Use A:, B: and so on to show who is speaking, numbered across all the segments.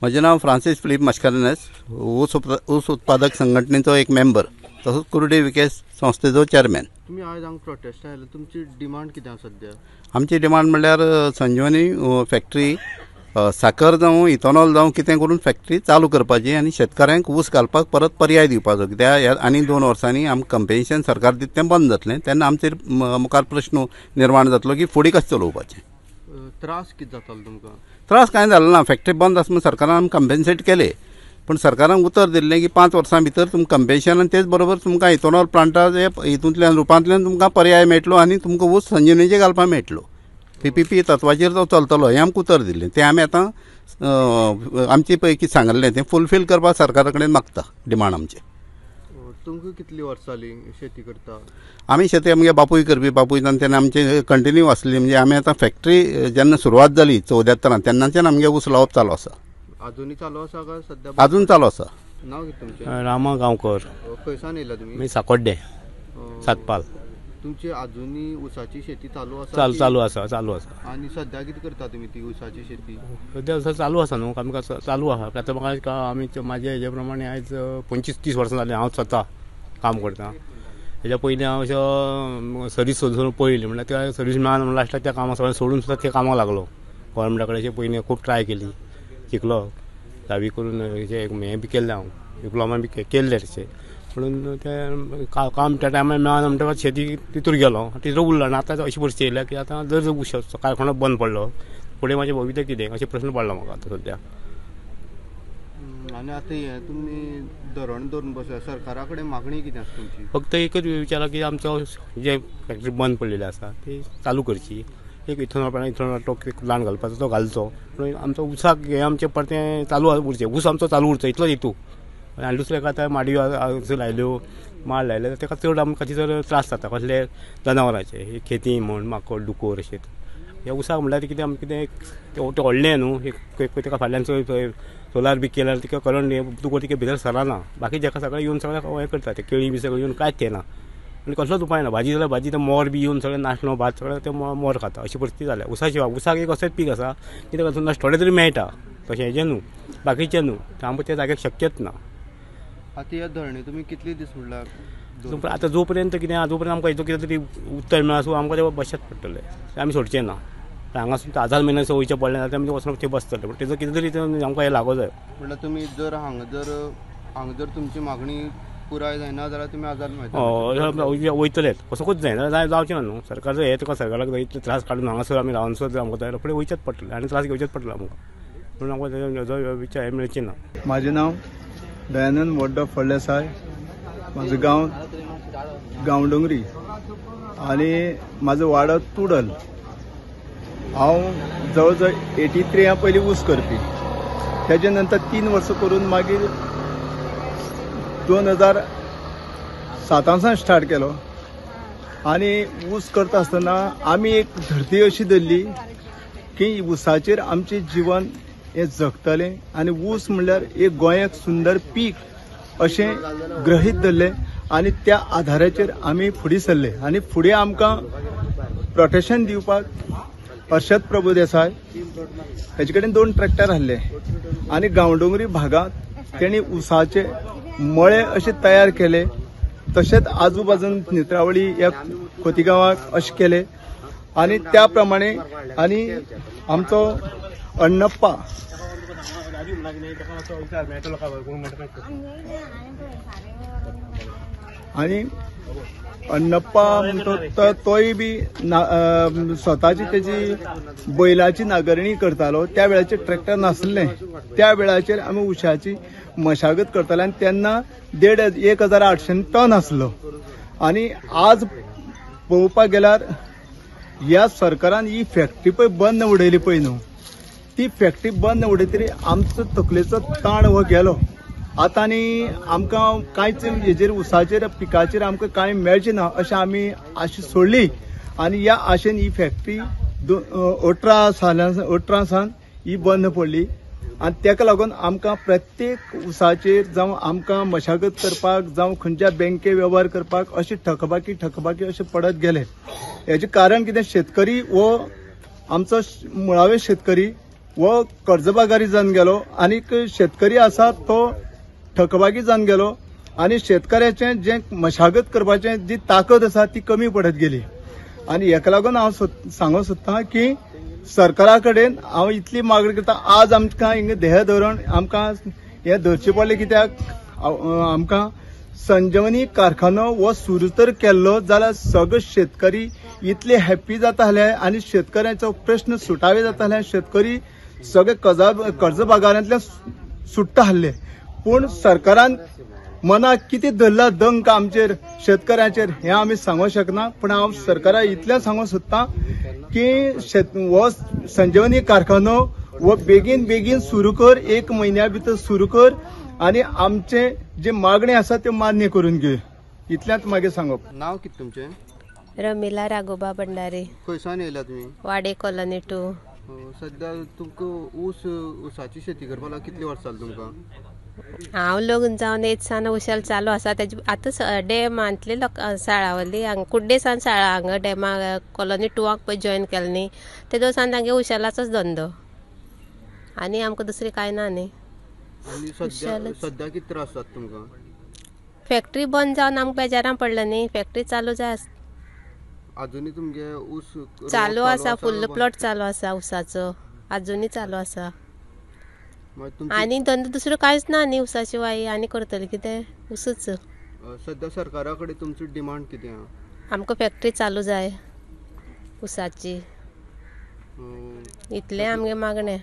A: माझे नाव Francis Philip मस्कारेन्स, ऊस उत्पादक संघटनेचो एक मेंबर, तसोच कुर्डी विकास संस्थेचो चेअरमॅन.
B: तुम्ही आज हांगा प्रोटेस्ट आयला, तुमची डिमांड कितें सध्या?
A: आमची डिमांड म्हणल्यार संजीवनी फॅक्टरी साखर जावं इथेनॉल जावं कितें करून फॅक्टरी चालू करपाची आनी शेतकऱ्यांक ऊस घालपाक परत पर्याय दिवपाचो. कित्याक आनी 2 वर्सांनी आमकां कंपेन्सेशन सरकार दिता तें बंद जातलें. तेन्ना आमचेर मुखार प्रश्न निर्माण जातलो की फुडें कशें चलोवपाचें.
B: त्रास कितें जातालो तुमकां?
A: त्रास कांय जालो ना. फॅक्टरी बंद आसा म्हणून सरकारान आमकां कंपेन्सेट केले, पण सरकारान उतर दिल्लें की 5 वर्सां भितर तुमकां कंपेन्सेशन आनी तेच बरोबर तुमकां इथेनॉल प्लांटाचे हितूंतल्यान रुपांतल्यान तुमकां पर्याय मेळटलो आनी तुमकां ऊस संजीवनीचेर घालपाक मेळटलो. PPP तत्वाचेर तो चलतलो हें आमकां उतर दिल्लें. तें आमी आतां आमचे पैकी सांगल्लें तें फुलफील करपाक सरकारा कडेन मागता डिमांड आमचें.
B: तुमकां कितलीं वर्सां जालीं शेती करता?
A: आमी शेती आमगे बापूय करपी, बापूयच्यान तेन्ना आमचे कंटिन्यू आसली. म्हणजे आमी आतां फॅक्टरी जेन्ना सुरवात जाली 74 तेन्नाच्यान आमगे ऊस लावप चालू आसा.
B: अजूनय चालू आसा काय सध्या?
A: अजून चालू आसा.
B: नाव कितें तुमचें?
C: रामा गांवकर.
B: खंयसान येयला तुमी?
C: मी साकोड्डे सातपाल.
B: तुमची अजूनय ऊसाची शेती चालू आसा?
C: चालू आसा.
B: आणि सध्या कितें करता तुमी ती ऊसाची शेती?
C: सध्या चालू आसा न्हू, आमकां चालू आहा. आतां म्हाका आमी म्हाजे हेजे प्रमाणे आयज 25-30 वर्सां जालीं हांव स्वता काम करता. हेच्या पयलीं हांव अशें सर्वीस सोदून पळयली, म्हणल्यार त्या सर्वीस मेळना म्हणून लास्टाक त्या कामां सगळें सोडून सुद्दां त्या कामाक लागलो. गव्हर्मेंटा कडेन अशें पयलीं खूब ट्राय केली, शिकलो, 10वी करून हें बी केल्लें हांव, डिप्लोमा बी केल्लें तशें. म्हणून तें काम त्या टायमार मेळना म्हणटकच शेती तितूर गेलो, तितूर उरलो. आनी आतां अशी परिस्थिती येयल्या की आतां जर ऊस कारखानो बंद पडलो फुडें म्हाजें भवितव्य कितें अशें प्रश्न पडला म्हाका आतां सध्या.
B: आनी आतां हें तुमी धोरण दवरून बसल्या, सरकारा कडेन मागणी कितें आसा तुमची?
C: फक्त एकच विचारा की आमचो जे फॅक्टरी बंद पडलेली आसा ती चालू करची. एक इथेनॉल प्लांट घालपाचो तो घालचो. पूण आमचो ऊसाक हें आमचें परतें चालू उरचें, ऊस आमचो चालू उरचो इतलोच हेतू. आनी दुसरें आतां माडयो लायल्यो, माड लायले ताका चड आमकां चड त्रास जाता. कसले जनावरांचे खेती म्हण माकड दुकोर अशें. हे ऊसाक म्हणल्यार कितें आमकां कितें तें व्हडलें न्हू, ताका फाल्यां सोलार बी केल्यार तिका करंट दुकोर तिका भितर सराना. बाकी जाका सगळें येवन सगळें हें करता, ते केळीं बी सगळें येवन कांयच येना आनी कसलोच उपाय ना. भाजी जाल्यार भाजी, ते मोर बी येवन सगळें नाशलो, भात सगळें ते मोर खाता, अशी परिस्थिती जाल्या. ऊसा शिवाय ऊसाक एक असोच पीक आसा कितें करता थोडें तरी मेळटा, तशें हेजें न्हू, बाकीचें न्हू. आमकां त्या जाग्याक शक्यच ना.
B: आतां ह्या धरणे तुमी कितले दीस उरला?
C: आतां जो पर्यंत कितें आमकां हेजो कितें तरी उत्तर मेळना सो आमकां ते बसचेच पडटलें, ते आमी सोडचें ना. हांगा 1000 म्हयने वयचें पडलें जाल्यार आमी वचून ते बसतले, पूण तेजो कितें तरी आमकां हें लागो जाय.
B: म्हणल्यार तुमी जर हांगा जर तुमची मागणी पुराय जायना जाल्यार तुमी आजार
C: वयतलेच, वचूंकूच जायना, जावचें ना न्हू. सरकार जर हें तुका सरकाराक इतले त्रास काडून हांगासर आमी रावन सुद्दां आमकां जाय फुडें वयचेच पडटलें आनी त्रास घेवचेच पडटले आमकां. म्हणून आमकां हेजो विचार हें मेळचें ना.
D: म्हाजें नांव दयानंद वड्डो फळदेसाय, म्हाजो गांव गांवडोंगरी आनी म्हाजो वाडो तुडल. हांव जवळ जवळ 83 पयलीं ऊस करपी. तेजे नंतर 3 वर्सां करून मागीर 2007 स्टार्ट केलो. आनी ऊस करता आसतना आमी एक धरती अशी धरली की ऊसाचेर आमचें जिवन हें जगतलें आनी ऊस म्हणल्यार एक गोंयाक सुंदर पीक अशें ग्रहीत धरलें आनी त्या आधाराचेर आमी फुडें सरले. आनी फुडें आमकां प्रोटेक्शन दिवपाक हर्षद प्रभुदेसाय हेजे कडेन 2 ट्रॅक्टर आहले आनी गांवडोंगरी भागांत तेणी ऊसाचे मळे अशे तयार केले. तशेंच आजूबाजून नेत्रावळी ह्या खोतीगांवाक अशें केले आनी त्या प्रमाणे आनी आमचो अण्णप्पा आनी अण्णप्पा म्हणटा तोय बी स्वताची तेजी बैलाची नांगरणी करतालो. त्या वेळाचेर ट्रॅक्टर नासले, त्या वेळाचेर आमी उशाची मशागत करताले आनी तेन्ना 1800 टन आसलो. आनी आज पळोवपाक गेल्यार ह्या सरकारान ही फॅक्टरी पळय बंद उडयली पळय न्हू, ती फॅक्टरी बंद उडयतरी आमचो तकलेचो ताण हो गेलो. आतां आनी आमकां कांयच हेजेर ऊसाचेर पिकाचेर आमकां कांय मेळचें ना अशें आमी आशा सोडली. आनी ह्या आशेन ही फॅक्टरी 18 सावन ही बंद पडली. आनी तेका लागून आमकां प्रत्येक ऊसाचेर जावं आमकां मशागत करपाक जावं खंयच्या बँके वेव्हार करपाक अशी ठकबाकी अशें पडत गेले. हेजें कारण कितें, शेतकरी हो आमचो मुळावे शेतकरी व कर्जबाजारी जावन गेलो आणि शेतकरी आसा तो थकबाकी जावन गेलो आणि शेतकऱ्याचें जे मशागत करपाचें जी ताकद आसा ती कमी पडत गेली आणि हेका लागून हांव सांगूंक सोदतां की सरकारा कडेन हांव इतली मागणी करता आज आमकां हिंगा ध्येय धोरण आमकां हें धरचें पडलें कित्याक आमकां संजीवनी कारखानो हो सुरू तर केल्लो जाल्यार सगळे शेतकरी इतले हॅप्पी जाताले आणि शेतकऱ्यांचो प्रश्न सुटावे जाताले शेतकरी सगळे कर्जबाजारांतल्यान सुट्टा आहले पूण सरकारान मनाक कितें धरला दंक आमचेर शेतकऱ्यांचेर हें आमी सांगूंक शकना पूण हांव सरकाराक इतलें सांगूंक सोदतां की हो संजीवनी कारखानो हो बेगीन बेगीन सुरू कर 1 म्हयन्या भितर सुरू कर आणि आमचे जे मागणी आसा त्यो मान्य करून घे इतल्याच मागे सांगप.
B: नाव कितें तुमचें?
E: रमिला राघोबा भंडारी,
B: खंयसान येयला तुमी?
E: वाडे कॉलनी 2.
B: सध्या तुमकां ऊसाची शेती करपाक कितली वर्सां जाली तुमकां?
E: हांव लग्न जावन 8 सान उशेल चालू आसा तेजे आतां डॅमांतले शाळावरली हांगा कुड्डे सान शाळा हांगा डॅमा कॉलनी 2 पळय जॉयन केलें न्ही तेदो सान तांगे उशेलाचोच धंदो आनी आमकां दुसरी कांय ना न्ही.
B: आनी सध्या कितें त्रास जाता तुमकां?
E: फॅक्टरी बंद जावन आमकां बेजारां पडलें न्ही फॅक्टरी चालू जाय
B: अजुनी तुमगे ऊस
E: चालू आसा फुल्ल प्लॉट चालू आसा उसाचो अजुनी चालू आसा आनी धंदो दुसरो कांयच ना न्ही उसा शिवाय आनी करतले कितें उसच.
B: सध्या सरकारा कडेन तुमची डिमांड कितें आहा?
E: आमकां फॅक्टरी चालू जाय उसाची इतलें आमगे मागणें.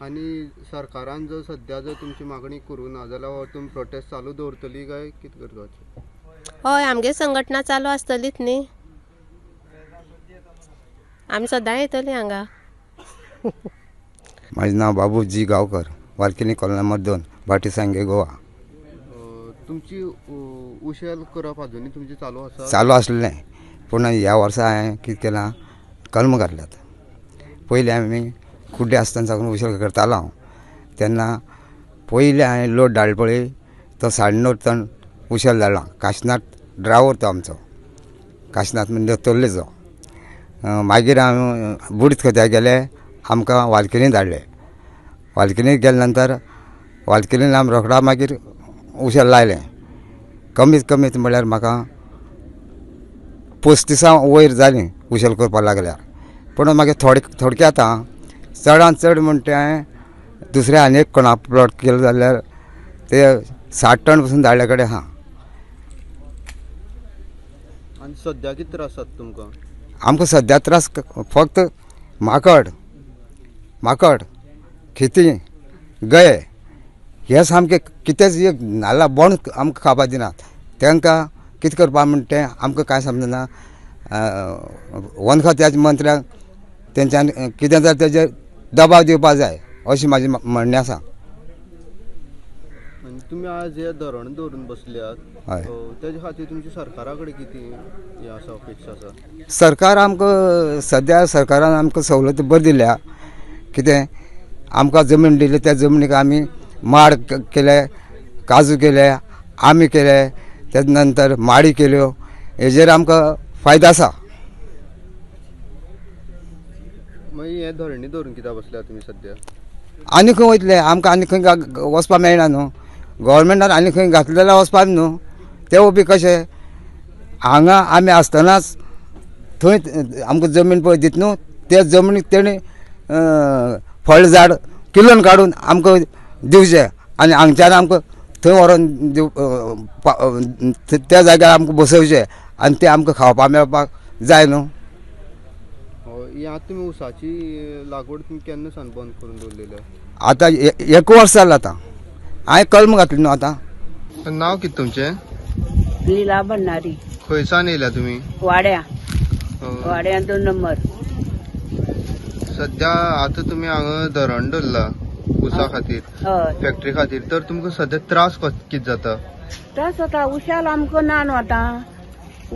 B: आनी सरकारान जर सध्या जर तुमची मागणी करूं ना जाल्यार तुमी प्रोटेस्ट चालू दवरतली काय कितें करपाचें?
E: हय आमगे संघटना चालू आसतलीच न्ही आमी सदां येतलीं हांगा.
F: माझे नाव बाबूजी गांवकर, वालकिनी कॉलनी नंबर 2, भाटी सांगे, गोवा.
B: तुमची उशेल करप अजुनी तुमची चालू आसा?
F: चालू आसलें पूण ह्या वर्सा हांवें कितें केलां कलम घातल्यात. पयलीं आमी कुड्डे आसतना साकून उशेल करतालो हांव तेन्ना पयलीं हांवें लोड धाडलो पळय तो 9.5 टन उशेल धाडला. काशिनाथ ड्रायव्हर तो आमचो काशिनाथ म्हणजे तोल्लेचो. मागीर हांव बुडीत खत्याक गेले आमकां वालकिनी धाडले. वालकिनीक गेले नंतर वालकिनीन आमी रोखडा मागीर उशेल लायलें. कमीत कमीत म्हळ्यार म्हाका 35 वयर जालीं उशेल करपाक लागल्यार. पूण मागीर थोडक्यात चडांत चड म्हणटा तें हांवें दुसऱ्या आनी एक कोणा प्लॉट केलो जाल्यार ते 60 टन पासून धाडले कडेन आहा.
B: आनी सध्या कितें त्रास जाता तुमकां?
F: आमकां सद्या त्रास फक्त माकड खिती गये हे सामके कितेंच एक नाल्ला बोंड आमकां खावपाक दिनात. तांकां कितें करपा म्हणटा तें आमकां कांय समजना. वन खात्याच्या मंत्र्याक तेंच्यान कितें जाता तेजेर दबाव दिवपा जाय अशें म्हाजें म्हणणें आसा.
B: तुमी आज हे धरण दवरून बसल्यात
F: हय
B: तेजे खातीर तुमची सरकारा कडेन कितें हे आसा अपेक्षा आसा?
F: सरकार आमकां सद्या सरकारान आमकां सवलती बरी दिल्या. कितें आमकां जमीन दिली त्या जमनीक आमी माड केले, काजू केले, आमी केले, तेज नंतर माडी केल्यो. हेजेर आमकां फायदो आसा.
B: मागीर हे धरणी दवरून कित्याक बसल्या तुमी सध्या?
F: आनी खंय वयतले आमकां आनी खंय वचपाक मेळना न्हू. गव्हर्मेंटान आनी खंय घातलें जाल्यार वचपाक न्हू. तेवूय बी कशें हांगा आमी आसतनाच थंय आमकां जमीन पळय दिता न्हू ते जमनीक तेणी फळ झाड किलोन काडून आमकां दिवचें आनी हांगच्यान आमकां थंय व्हरोन त्या जाग्यार आमकां बसोवचें आनी ते आमकां खावपाक मेळपाक जाय न्हू.
B: ही आतां तुमी उसाची लागवड तुमी केन्ना सान बंद करून दवरलेली?
F: आतां 1 वर्स जालें. आतां हांवें कलम घातली न्हू. आतां
B: नाव कितें तुमचें?
G: लीला भंडारी,
B: खंयसान येयल्या तुमी?
G: वाड्या 2 नंबर.
B: सध्या आतां तुमी हांगा धरण धरला उसा खातीर, फॅक्टरी खातीर, तर तुमकां सध्या त्रास कितें जाता?
G: त्रास जाता उशाल आमकां ना न्हू. आतां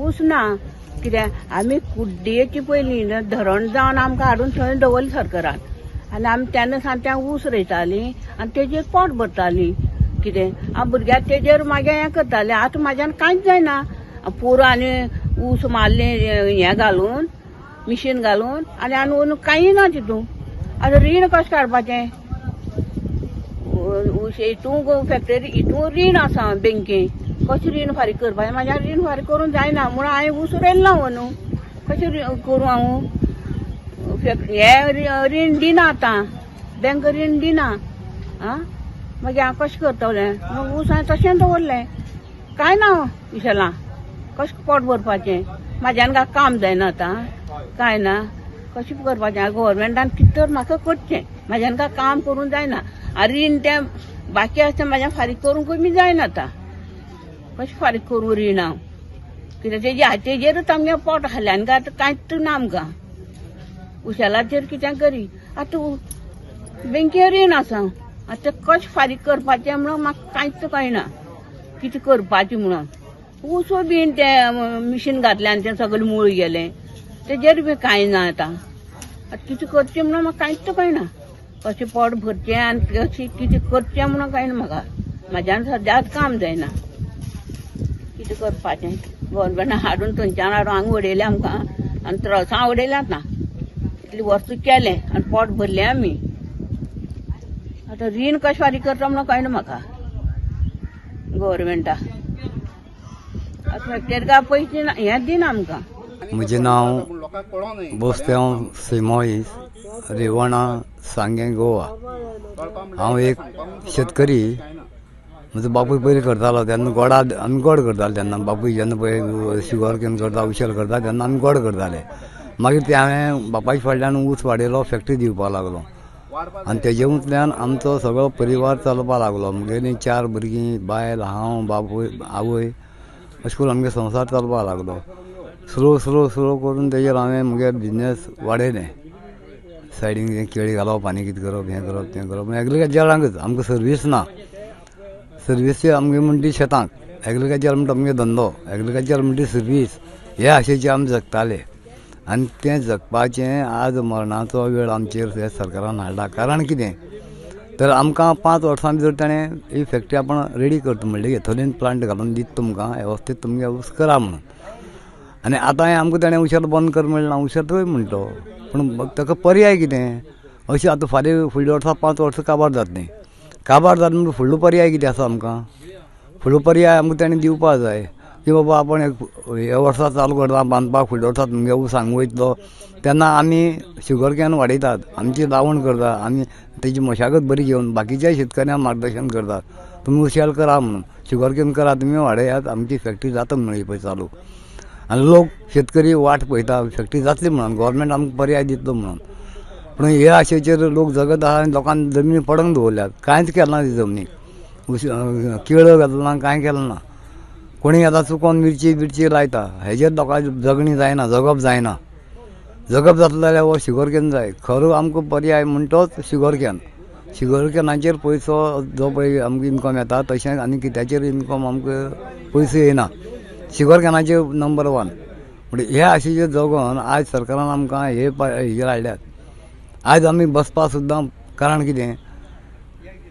G: ऊस ना कित्याक आमी कुड्डेची पयलीं धरण जावन आमकां हाडून थंय दवरली सरकारान आनी आमी तेन्ना सान त्या ऊस रोयतालीं आनी तेजेर पोट भरतालीं. कितें हांव भुरग्याक तेजेर मागीर हें करतालें. आतां म्हाज्यान कांयच जायना. पुरो आनी ऊस मारलें हें घालून मिशीन घालून आनी कांय ना तितून आतां रीण कशें काडपाचें? हितून फॅक्टरी हितून रीण आसा बँकेन, कशें रीण फारीक करपाचें? म्हाज्या रीण फारीक करूंक जायना म्हणून हांवें ऊस रोयलो ना न्हू. कशें करूं हांव? हे रीण दिना आतां, बँक रीण दिना. मागीर हांव कशें करतलें? मग ऊस हांवें तशें दवरलें. काय ना विशाला, कशें पोट भरपाचें? म्हाज्यान काय काम जायना आतां, काय ना. कशें करपाचें? गव्हर्मेंटान कितें तर म्हाका करचें. म्हाज्यान काय काम करूंक जायना. रीण तें बाकी आसता म्हाज्या फारीक करूंक बी जायना आतां. कशें फारीक करूं रीण हांव? कित्याक तेजेरूच आमगे पोट हाल्या आनी आतां कांयच ना आमकां. उशेलाचेर कितें करी. आतां बँकेर रीण आसा, आतां कशें फारीक करपाचें म्हणून म्हाका कांयच कळना. कितें करपाचें म्हणून. ऊस बीन तें मिशीन घातलें आनी तें सगळें मूळ गेलें. तेजेर बी कांय ना आतां. कितें करचें म्हणून म्हाका कांयच कळना. कशें पोट भरचें आनी कशें कितें करचें म्हणून कळना म्हाका. म्हाज्यान सद्याक काम जायना. कितें करपाचें? गव्हर्मेंटान हाडून थंयच्यान हाडून हांगा उडयलें आमकां आनी त्रसां उडयल्यात ना. इतलीं वर्सां केलें आनी पोट भरलें आमी. आतां रीण कशें फारीक करता म्हणून कळना म्हाका गव्हर्मेंटा. आतां फॅक्टरी काय पयशे हें दिना आमकां.
F: म्हजें नांव बोस्त्यांव सिमोईस, रेवणा, सांगें, गोवा. हांव एक शेतकरी. म्हजो बापूय पयलीं करतालो तेन्ना गोडाद आमी गोड करताले. तेन्ना बापूय जेन्ना पळय शुगर केन करता, उशेल करता तेन्ना आमी गोड करताले. मागीर ते हांवें बापायच्या फाटल्यान ऊस वाडयलो, फॅक्टरी दिवपाक लागलो आनी तेजेंतल्यान आमचो सगळो परिवार चलपाक लागलो. म्हगेलीं 4 भुरगीं, बायल, हांव, बापूय, आवय, अशें करून आमगे संवसार चलपाक लागलो. स्लो स्लो स्लो करून तेजेर हांवें म्हगे बिजनेस वाडयलें. सायडीन केळी घालप आनी कितें करप, हें करप तें करप. एग्रिकल्चरांकूच आमकां सर्वीस ना. सर्वीस आमगे म्हणटी शेतांक. एग्रिकल्चर म्हणटा आमगे धंदो. एग्रिकल्चर म्हणटी सर्वीस. हे आशेचे आमी जगताले आनी तें जगपाचें आज मरणाचो वेळ आमचेर हे सरकारान हाडला. कारण कितें तर आमकां 5 वर्सां भितर ताणें ही फॅक्टरी आपण रेडी करता म्हणली. एथोलीन प्लांट घालून दिता तुमकां, वेवस्थीत तुमगे ऊस करा म्हणून. आनी आतां आमकां ताणें उशेल बंद कर म्हणलें ना. उशेल थंय म्हणटो पूण ताका पर्याय कितें? अशें आतां फाल्यां फुडल्या वर्सा 5 वर्सां काबार जातलीं. काबार जाता म्हणून फुडलो पर्याय कितें आसा आमकां? फुडलो पर्याय आमकां ताणें दिवपा जाय की बाबा आपण हे वर्सा चालू करता बांदपाक, फुडल्या वर्सा तुमगे ऊस हांगा वयतलो तेन्ना आमी शुगर कॅन वाडयतात, आमची लावण करता, आमी तेजी मशागत बरी घेवन बाकीच्या शेतकऱ्यांक मार्गदर्शन करतात. तुमी उशेल करा म्हणून, शुगर कॅन करा, तुमी वाडयात, आमची फॅक्टरी जाता म्हणून पळय चालू. आनी लोक शेतकरी वाट पळयता फॅक्टरी जातली म्हणून, गव्हर्मेंट आमकां पर्याय दितलो म्हणून. पूण हे आशेचेर लोक जगत आसा आनी लोकांनी जमनी पडोंक दवरल्यात. कांयच केलें ना ती जमनीक. केळं घातलो ना, कांय केलें ना. कोणी आतां चुकोन मिरची लायता, हेजेर लोकांची जगणी जायना, जगप जायना. जगप जातलें जाल्यार हो शुगर कॅन जाय. खरो आमकां पर्याय म्हणटोच शुगर कॅन. शुगर कॅनाचेर पयसो जो पळय आमकां इन्कम येता तशें आनी कित्याचेर इन्कम आमकां पयसो येना. शुगर कॅनाचेर नंबर 1. म्हणजे हे आशेचेर जगोन आयज सरकारान आमकां हेजेर हाडल्यात. आयज आमी बसपा सुद्दां कारण कितें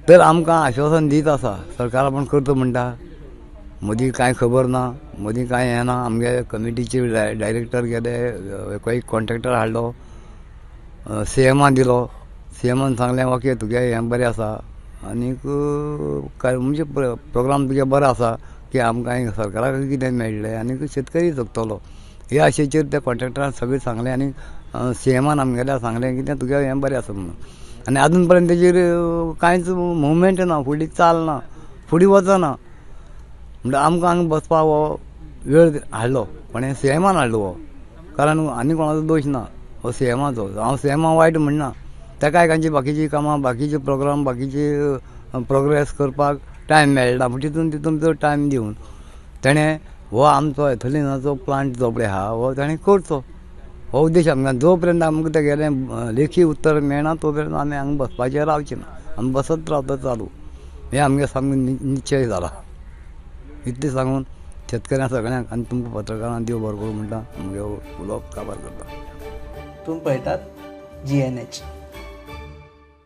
F: तर आमकां आश्वासन दीत आसा सरकार आपण करता म्हणटा. मदीं कांय खबर ना, मदीं कांय हें ना. आमगे कमिटीचे डायरेक्टर गेले, एक कॉन्ट्रॅक्टर हाडलो, CMान दिलो. CMान सांगलें ओके तुगे हें बरें आसा आनीक म्हणजे प्रोग्राम तुगे बरो आसा की आमकां सरकाराक कितें मेळ्ळें आनीक शेतकरी जगतलो. हे आशेचेर त्या कॉन्ट्रॅक्टरान सगळें सांगलें आनी CMान आमगेल्या सांगलें की तें तुगे हें बरें आसा म्हणून. आनी आजून पर्यंत तेजेर कांयच मुवमेंट ना, फुडें चाल ना, फुडें वचना. म्हणजे आमकां हांगा बसपाक हो वेळ हाडलो कोणें CMान हाडलो हो. कारण आनी कोणाचो दोश ना, हो CMाचो. हांव CMा वायट म्हणना. ताकाय तांची बाकीची कामां, बाकीचे प्रोग्राम, बाकीचे प्रोग्रेस करपाक टायम मेळना. पूण तितून भितर टायम दिवन ताणें हो आमचो एथोलिनाचो प्लांट जो पळय आहा हो ताणें करचो. हो उद्देश आमकां. जो पर्यंत आमकां तेगेलें लेखी उत्तर मेळना तो पर्यंत आमी हांगा बसपाचें रावचें ना. आमी बसत रावता चालू. हें आमगे सामकें निश्चय जाला. इतलें सांगून शेतकऱ्यांक सगळ्यांक आनी तुमकां पत्रकारांक देव बरो करूं म्हणटा. आमगे उलोवप काबार करता.
H: तुम्ही पळयतात GNH.